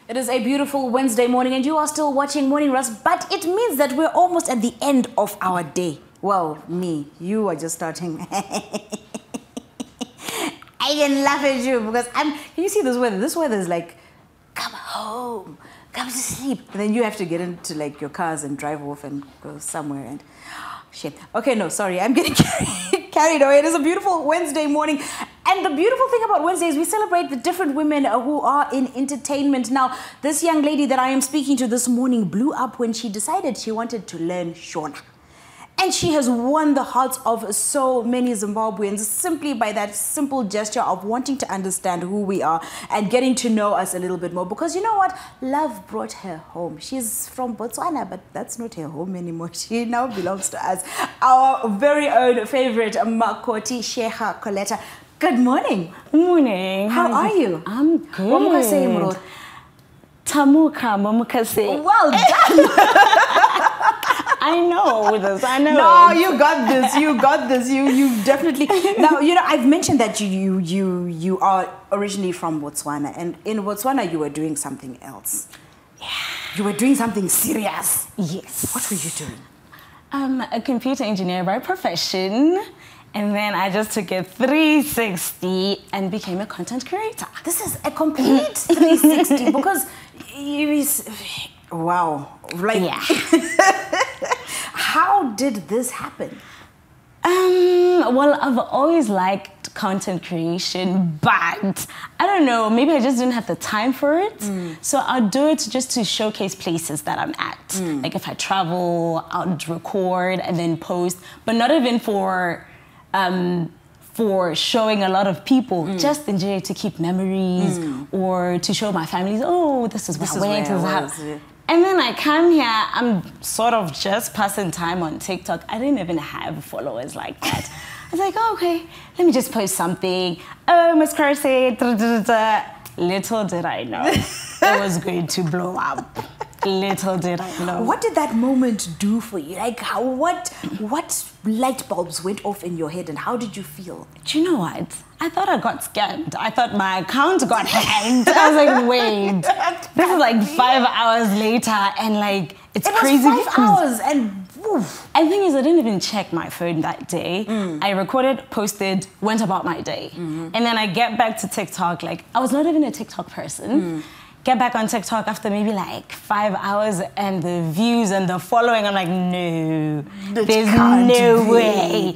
It is a beautiful Wednesday morning and you are still watching Morning Rush, but it means that we're almost at the end of our day. Well, me, you are just starting. I can laugh at you because can you see this weather? This weather is like, come home, come to sleep. And then you have to get into like your cars and drive off and go somewhere and shit. Okay, no, sorry, I'm getting carried away. It is a beautiful Wednesday morning. And the beautiful thing about Wednesday is we celebrate the different women who are in entertainment. Now, this young lady that I am speaking to this morning blew up when she decided she wanted to learn Shona. And she has won the hearts of so many Zimbabweans simply by that simple gesture of wanting to understand who we are and getting to know us a little bit more. Because you know what? Love brought her home. She's from Botswana, but that's not her home anymore. She now belongs to us. Our very own favorite Makoti, Sheika Collette. Good morning. Morning. How are you? I'm good. Tamuka, Mamukase. Well done. I know this. I know. No, you got this. You got this. You definitely. Now, you know, I've mentioned that you are originally from Botswana, and in Botswana you were doing something else. Yeah. You were doing something serious. Yes. What were you doing? I'm a computer engineer by profession, and then I just took a 360 and became a content creator. This is a complete 360 because wow, like. Yeah. How did this happen? Well, I've always liked content creation, but I don't know, maybe I just didn't have the time for it. So I'll do it just to showcase places that I'm at. Like if I travel, I'll record and then post, but not even for showing a lot of people, just enjoy to keep memories or to show my families, oh, this is where I went. And then I come here, I'm sort of just passing time on TikTok. I didn't even have followers like that. I was like, oh, okay, let me just post something. Oh, Miss Cursey, little did I know it was going to blow up. Little did I know. What did that moment do for you? Like, what light bulbs went off in your head and how did you feel? Do you know what? I thought I got scammed. I thought my account got hacked. I was like, wait, this is like 5 hours later and like, it's crazy. It was 5 hours and woof. And the thing is, I didn't even check my phone that day. I recorded, posted, went about my day. And then I get back to TikTok, like, I was not even a TikTok person. Get back on TikTok after maybe like 5 hours and the views and the following, I'm like, no, there's no way.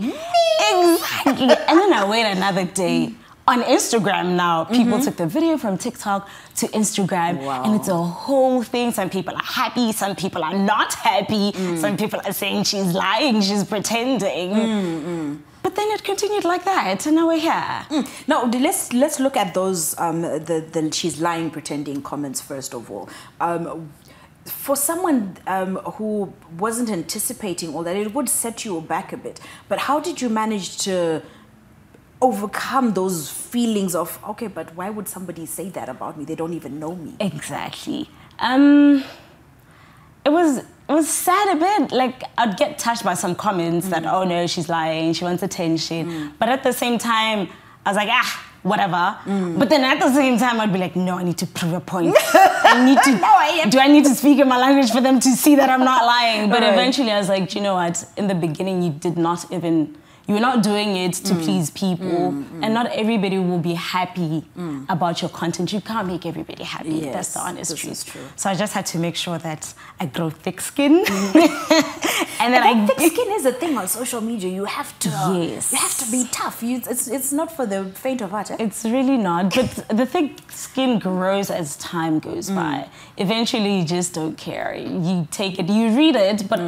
Exactly. And then I wait another day. On Instagram now, people took the video from TikTok to Instagram, and it's a whole thing. Some people are happy, some people are not happy, some people are saying she's lying, she's pretending. But then it continued like that, and now we're here. Now, let's look at those, the she's lying, pretending comments first of all. For someone who wasn't anticipating all that, it would set you back a bit. But how did you manage to overcome those feelings of, okay, but why would somebody say that about me? They don't even know me. Exactly. It was sad a bit. Like, I'd get touched by some comments that, oh no, she's lying, she wants attention. But at the same time, I was like, whatever. But then at the same time, I'd be like, no, I need to prove a point. I need to, do I need to speak in my language for them to see that I'm not lying? But eventually I was like, you know what? In the beginning, you were not doing it to please people, and not everybody will be happy about your content. You can't make everybody happy. Yes, that's the honest truth. Is true. So I just had to make sure that I grow thick skin. And then thick skin is a thing on social media. You have to, you have to be tough. It's not for the faint of heart. Eh? It's really not. But the thick skin grows as time goes by. Eventually, you just don't care. You take it, you read it, but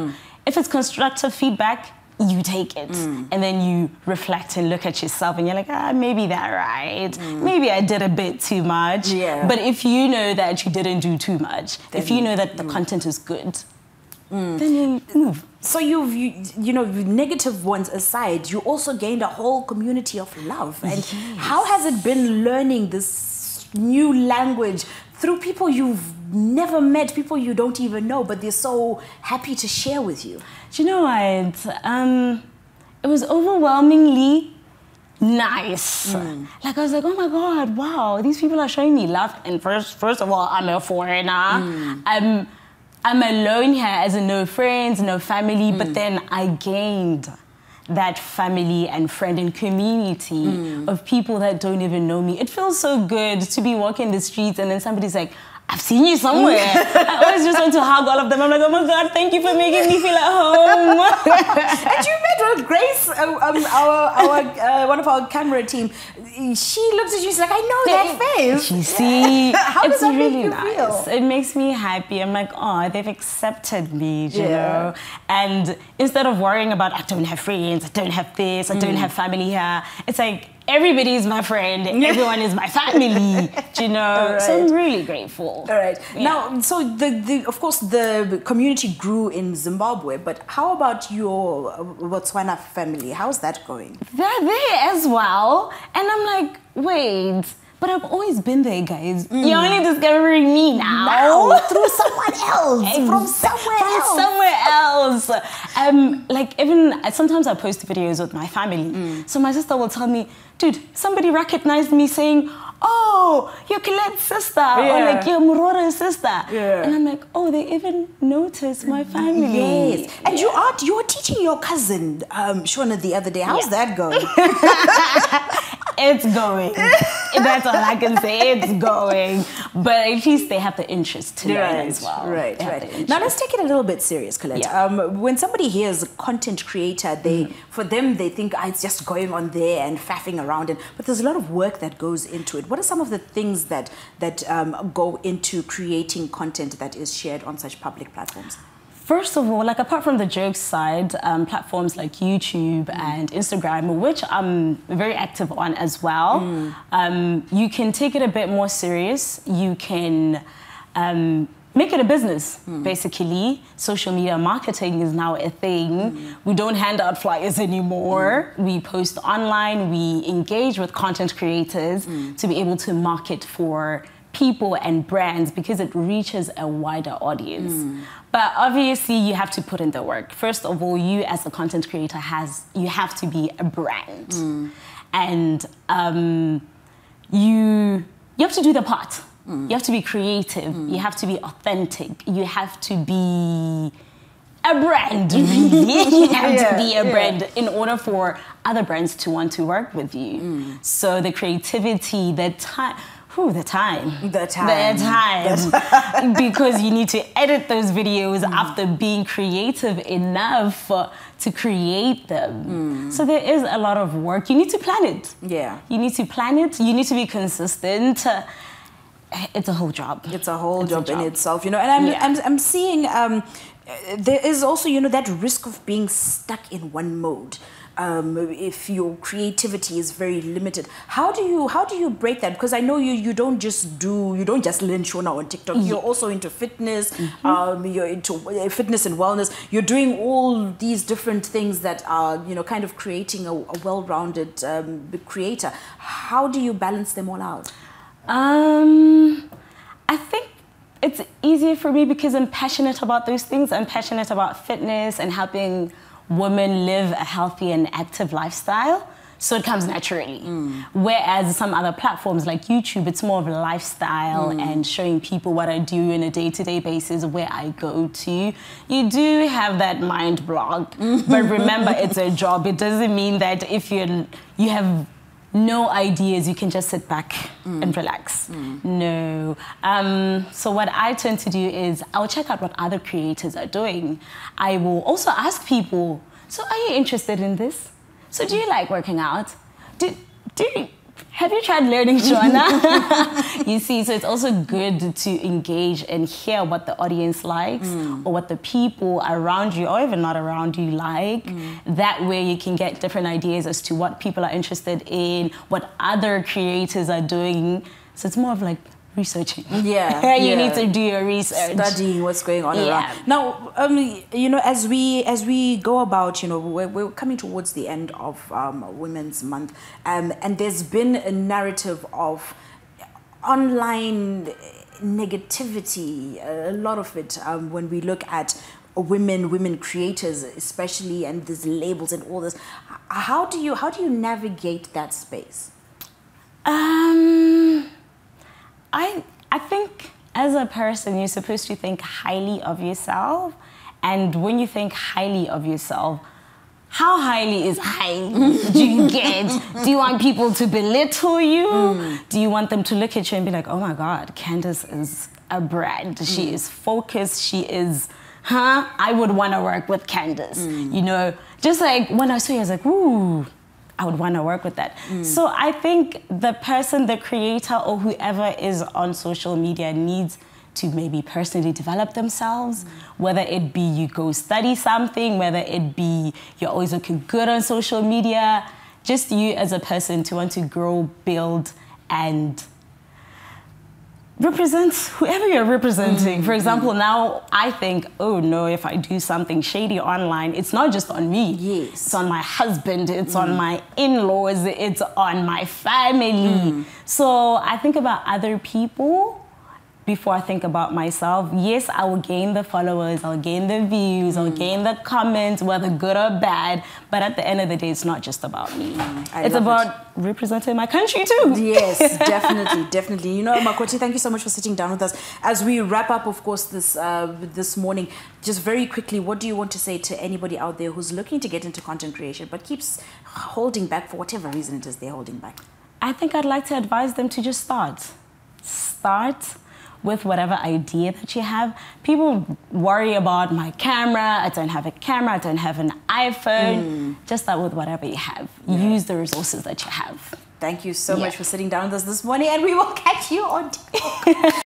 if it's constructive feedback, you take it and then you reflect and look at yourself and you're like, maybe that's right. Maybe I did a bit too much. But if you know that you didn't do too much, if you know that the content is good, then you move. So you know, negative ones aside, you also gained a whole community of love. And how has it been learning this new language through people you've never met, people you don't even know, but they're so happy to share with you? Do you know what? It was overwhelmingly nice. Like, I was like, oh my God, wow, these people are showing me love. And first of all, I'm a foreigner. I'm alone here, as in no friends, no family, but then I gained that family and friend and community of people that don't even know me. It feels so good to be walking the streets and then somebody's like, I've seen you somewhere. I always just want to hug all of them. I'm like, oh my God, thank you for making me feel at home. And you met with Grace, one of our camera team. She looks at you, she's like, I know that face. You see, how does it's that really make you nice. feel? It makes me happy. I'm like, oh, they've accepted me, you know? And instead of worrying about, I don't have friends, I don't have this, I don't have family here, it's like, everybody is my friend, everyone is my family, you know? Right. So I'm really grateful. All right. Yeah. Now, so of course, the community grew in Zimbabwe, but how about your Botswana family? How's that going? They're there as well. And I'm like, wait, but I've always been there, guys. You're only discovering me now. Through someone else. From somewhere else. Like, even sometimes I post videos with my family. So my sister will tell me, dude, somebody recognized me saying, oh, you're Colette's sister, or like you're Murora's sister. And I'm like, oh, they even notice my family. Yes. And you are teaching your cousin, Shona, the other day. How's that going? It's going. That's all I can say. It's going. But at least they have the interest to learn as well. Right. Now let's take it a little bit serious, Collette. When somebody hears a content creator, for them they think it's just going on there and faffing around, but there's a lot of work that goes into it. What are some of the things that go into creating content that is shared on such public platforms? First of all, like apart from the jokes side, platforms like YouTube and Instagram, which I'm very active on as well, you can take it a bit more serious. You can make it a business, basically. Social media marketing is now a thing. We don't hand out flyers anymore. We post online. We engage with content creators to be able to market for people and brands because it reaches a wider audience. But obviously you have to put in the work. First of all, you as a content creator you have to be a brand. And you have to do the part. You have to be creative. You have to be authentic. You have to be a brand, really. You have to be a brand in order for other brands to want to work with you. So the creativity, the time. Because you need to edit those videos after being creative enough to create them. So there is a lot of work. You need to plan it. You need to plan it. You need to be consistent. It's a whole job. It's a whole job in itself, you know. And I'm seeing there is also, you know, that risk of being stuck in one mode. If your creativity is very limited, how do you break that? Because I know you don't just learn Shona on TikTok. You're also into fitness. You're into fitness and wellness. You're doing all these different things that are, you know, kind of creating a well-rounded creator. How do you balance them all out? I think it's easier for me because I'm passionate about those things. I'm passionate about fitness and helping women live a healthy and active lifestyle, so it comes naturally. Whereas some other platforms like YouTube, it's more of a lifestyle and showing people what I do on a day-to-day basis, where I go to. You do have that mind block, but remember, it's a job. It doesn't mean that if you have no ideas, you can just sit back and relax. No. So what I tend to do is I'll check out what other creators are doing. I will also ask people, so are you interested in this? So do you like working out? Have you tried learning Shona? You see, so it's also good to engage and hear what the audience likes or what the people around you or even not around you like. That way you can get different ideas as to what people are interested in, what other creators are doing. So it's more of like researching. You need to do your research. Studying what's going on around. Now, you know, as we go about, you know, we're coming towards the end of Women's Month, and there's been a narrative of online negativity, a lot of it, when we look at women creators especially, and these labels and all this. How do you navigate that space? I think as a person, you're supposed to think highly of yourself. And when you think highly of yourself, how highly is high do you get? Do you want people to belittle you? Do you want them to look at you and be like, oh my God, Candice is a brand. She is focused. She is, I would want to work with Candice. You know, just like when I saw you, I was like, ooh, I would want to work with that. So I think the person, the creator, or whoever is on social media needs to maybe personally develop themselves, whether it be you go study something, whether it be you're always looking good on social media, just you as a person to want to grow, build, and represent whoever you're representing. For example, now I think, oh no, if I do something shady online, it's not just on me. Yes. It's on my husband, it's on my in-laws, it's on my family. So I think about other people before I think about myself. Yes, I will gain the followers, I'll gain the views, I'll gain the comments, whether good or bad. But at the end of the day, it's not just about me. It's about representing my country too. Yes, definitely, definitely. You know, Makoti, thank you so much for sitting down with us. As we wrap up, of course, this morning, just very quickly, what do you want to say to anybody out there who's looking to get into content creation but keeps holding back for whatever reason it is they're holding back? I think I'd like to advise them to just start. Start with whatever idea that you have. People worry about my camera. I don't have a camera. I don't have an iPhone. Just start with whatever you have. Use the resources that you have. Thank you so much for sitting down with us this morning, and we will catch you on TikTok.